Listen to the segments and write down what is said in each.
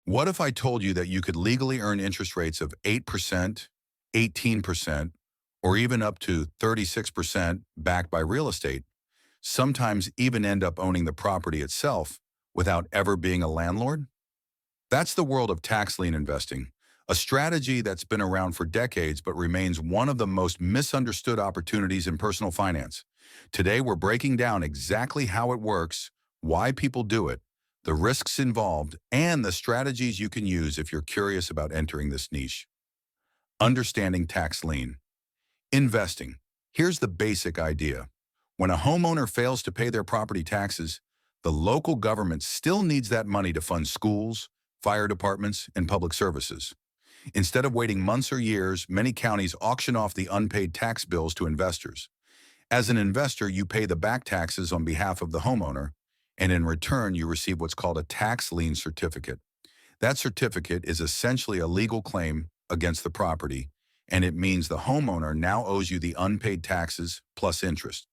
What if I told you that you could legally earn interest rates of 8%, 18%, or even up to 36% backed by real estate, sometimes even end up owning the property itself without ever being a landlord? That's the world of tax lien investing, a strategy that's been around for decades but remains one of the most misunderstood opportunities in personal finance. Today, we're breaking down exactly how it works, why people do it, the risks involved, and the strategies you can use if you're curious about entering this niche. Understanding tax lien. Investing. Here's the basic idea. When a homeowner fails to pay their property taxes, the local government still needs that money to fund schools, fire departments, and public services. Instead of waiting months or years, many counties auction off the unpaid tax bills to investors. As an investor, you pay the back taxes on behalf of the homeowner, and in return, you receive what's called a tax lien certificate. That certificate is essentially a legal claim against the property, and it means the homeowner now owes you the unpaid taxes plus interest.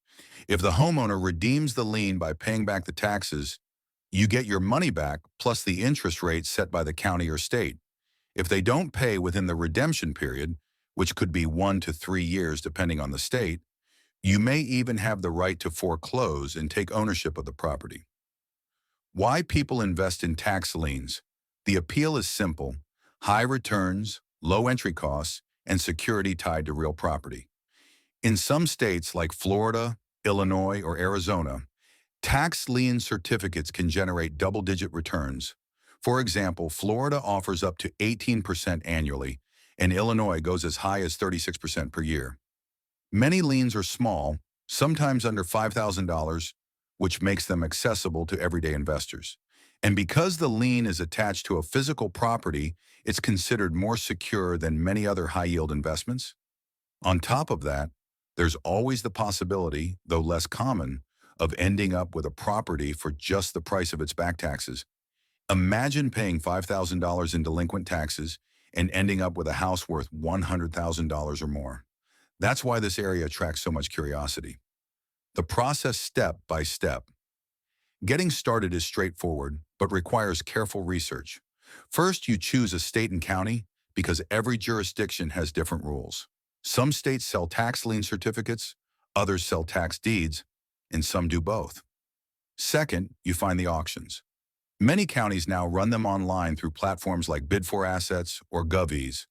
If the homeowner redeems the lien by paying back the taxes, you get your money back plus the interest rate set by the county or state. If they don't pay within the redemption period, which could be 1 to 3 years depending on the state, you may even have the right to foreclose and take ownership of the property. Why people invest in tax liens? The appeal is simple: high returns, low entry costs, and security tied to real property. In some states like Florida, Illinois, or Arizona, tax lien certificates can generate double-digit returns. For example, Florida offers up to 18% annually, and Illinois goes as high as 36% per year. Many liens are small, sometimes under $5,000, which makes them accessible to everyday investors. And because the lien is attached to a physical property, it's considered more secure than many other high-yield investments. On top of that, there's always the possibility, though less common, of ending up with a property for just the price of its back taxes. Imagine paying $5,000 in delinquent taxes and ending up with a house worth $100,000 or more. That's why this area attracts so much curiosity. The process step by step. Getting started is straightforward, but requires careful research. First, you choose a state and county because every jurisdiction has different rules. Some states sell tax lien certificates, others sell tax deeds, and some do both. Second, you find the auctions. Many counties now run them online through platforms like Bid4Assets or GovEase,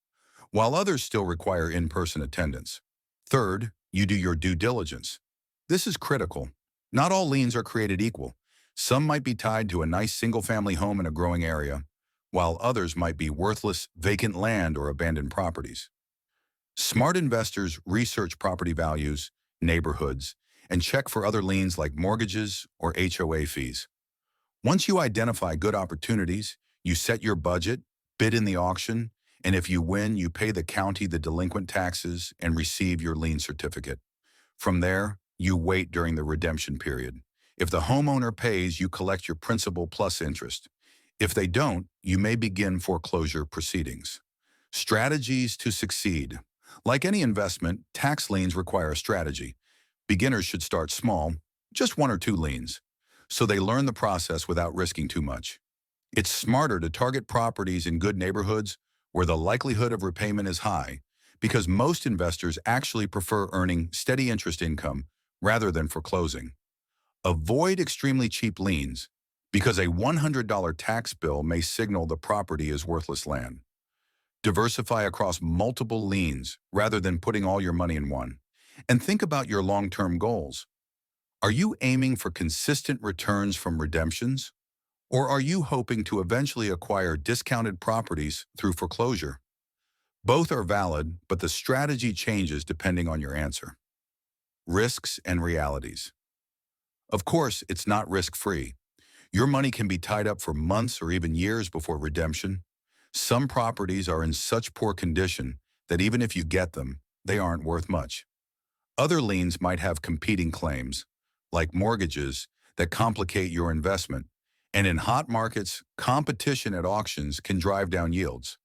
while others still require in-person attendance. Third, you do your due diligence. This is critical. Not all liens are created equal. Some might be tied to a nice single-family home in a growing area, while others might be worthless, vacant land or abandoned properties. Smart investors research property values, neighborhoods, and check for other liens like mortgages or HOA fees. Once you identify good opportunities, you set your budget, bid in the auction, and if you win, you pay the county the delinquent taxes and receive your lien certificate. From there, you wait during the redemption period. If the homeowner pays, you collect your principal plus interest. If they don't, you may begin foreclosure proceedings. Strategies to succeed. Like any investment, tax liens require a strategy. Beginners should start small, just 1 or 2 liens, so they learn the process without risking too much. It's smarter to target properties in good neighborhoods where the likelihood of repayment is high, because most investors actually prefer earning steady interest income rather than foreclosing. Avoid extremely cheap liens, because a $100 tax bill may signal the property is worthless land. Diversify across multiple liens rather than putting all your money in one. And think about your long-term goals. Are you aiming for consistent returns from redemptions? Or are you hoping to eventually acquire discounted properties through foreclosure? Both are valid, but the strategy changes depending on your answer. Risks and realities. Of course, it's not risk-free. Your money can be tied up for months or even years before redemption. Some properties are in such poor condition that even if you get them, they aren't worth much. Other liens might have competing claims, like mortgages, that complicate your investment. And in hot markets, competition at auctions can drive down yields.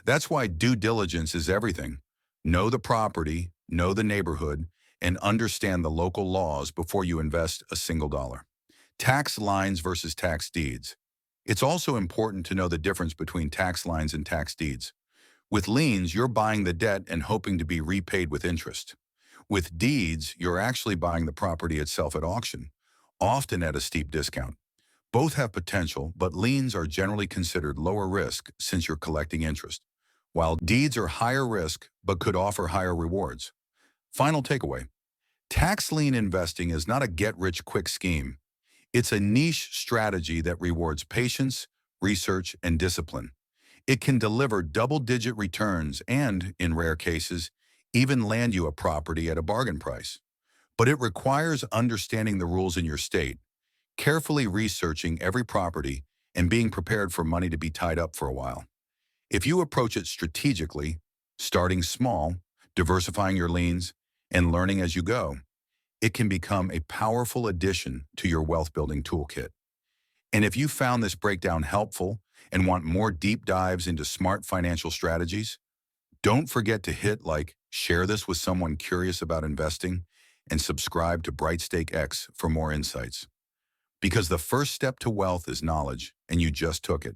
That's why due diligence is everything. Know the property, know the neighborhood, and understand the local laws before you invest a single dollar. Tax liens versus tax deeds. It's also important to know the difference between tax liens and tax deeds. With liens, you're buying the debt and hoping to be repaid with interest. With deeds, you're actually buying the property itself at auction, often at a steep discount. Both have potential, but liens are generally considered lower risk since you're collecting interest, while deeds are higher risk but could offer higher rewards. Final takeaway: tax lien investing is not a get-rich-quick scheme. It's a niche strategy that rewards patience, research, and discipline. It can deliver double-digit returns and, in rare cases, even land you a property at a bargain price. But it requires understanding the rules in your state, carefully researching every property, and being prepared for money to be tied up for a while. If you approach it strategically, starting small, diversifying your liens, and learning as you go, it can become a powerful addition to your wealth-building toolkit. And if you found this breakdown helpful and want more deep dives into smart financial strategies, don't forget to hit like, share this with someone curious about investing, and subscribe to BrightStack-X for more insights. Because the first step to wealth is knowledge, and you just took it.